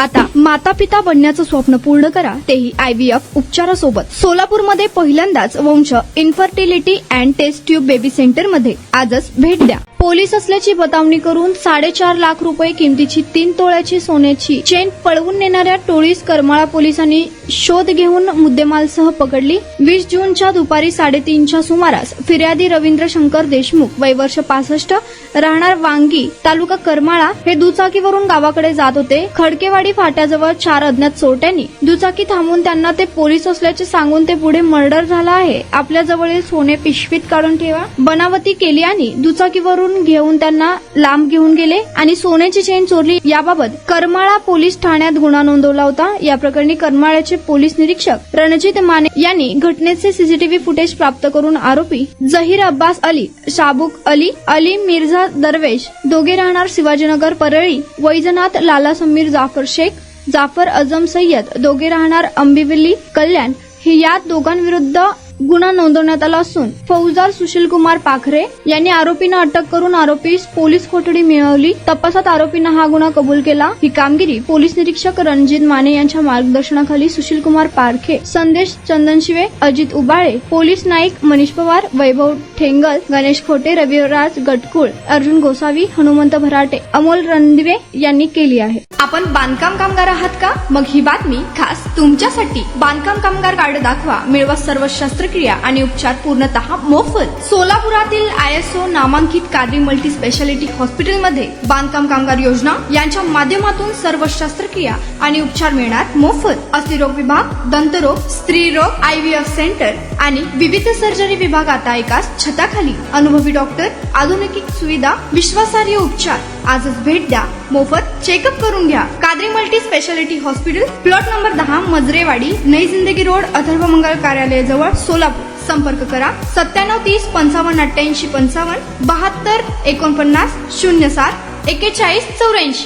आता माता पिता बनण्याचं स्वप्न पूर्ण करा, तेही IVF उपचारासोबत. सोलापूरमध्ये पहिल्यांदाच Vansh infertility and test tube baby सेंटरमध्ये आजच भेट द्या. पोलीस असल्याची बतावणी करून 4.5 लाख रुपये किमतीची 3 तोळ्याची सोन्याची चेन पळवून नेणाऱ्या टोळीस करमाळा पोलिसांनी शोध घेऊन मुद्देमालसह पकडली. 20 जूनच्या दुपारी 3:30च्या सुमारास फिर्यादी रवींद्र शंकर देशमुख, वय वर्ष 65, राहणार वांगी, तालुका करमाळा, हे दुचाकीवरून गावाकडे जात होते. खडकेवाडी फाट्याजवळ 4 अज्ञात चोरट्यांनी दुचाकी थांबवून त्यांना ते पोलीस असल्याचे सांगून ते पुढे मर्डर झाला आहे, आपल्या जवळील सोने पिशवीत काढून ठेवा, बनावटी केली आणि दुचाकीवरून घेऊन त्यांना लांब घेऊन गेले आणि सोन्याची चेन चोरली. याबाबत करमाळा पोलीस ठाण्यात गुन्हा नोंदवला होता. या प्रकरणी करमाळ्याचे पोलीस निरीक्षक रणजित माने यांनी घटनेचे सीसीटीव्ही फुटेज प्राप्त करून आरोपी जहीर अब्बास अली, शाबुक अली, अली मिर्झा दरवेश, दोघे राहणार शिवाजीनगर परळी, वैजनाथ लाला समीर जाफर शेख, जाफर अजम सय्यद, दोघे राहणार अंबिवली कल्याण, हे या दोघांविरुद्ध गुन्हा नोंदवण्यात आला असून फौजदार सुशील कुमार पाखरे यांनी आरोपींना अटक करून आरोपीस पोलीस कोठडी मिळवली. तपासात आरोपींना हा गुन्हा कबूल केला. ही कामगिरी पोलीस निरीक्षक रणजित माने यांच्या मार्गदर्शनाखाली सुशील कुमार पारखे, संदेश चंदनशिवे, अजित उबाळे, पोलीस नाईक मनीष पवार, वैभव ठेंगल, गणेश खोटे, रविराज गटकुळ, अर्जुन गोसावी, हनुमंत भराटे, अमोल रणदिवे यांनी केली आहे. आपण बांधकाम कामगार आहात का? मग ही बातमी खास तुमच्यासाठी. बांधकाम कामगार कार्ड दाखवा, मिळवा सर्व शस्त्रक्रिया आणि उपचार पूर्णतः मोफत. सोलापुरातील ISO नामांकित कादरी मल्टी स्पेशालिटी हॉस्पिटलमध्ये बांधकाम कामगार योजना यांच्या माध्यमातून सर्व शस्त्रक्रिया आणि उपचार मिळणार मोफत. अस्थिरोग विभाग, दंतरोग, स्त्रीरोग, IVF सेंटर आणि विविध सर्जरी विभाग आता एकाच छताखाली. अनुभवी डॉक्टर, आधुनिक सुविधा, विश्वासार्ह उपचार. आजच भेट द्या, मोफत चेकअप करून घ्या. Qadri multi speciality hospital, plot number 10, Majrewadi, नई जिंदगी रोड, अथर्व मंगल कार्यालयाजवळ, सोलापूर. संपर्क करा 97 30 55 88 55 72 49 07 41 84.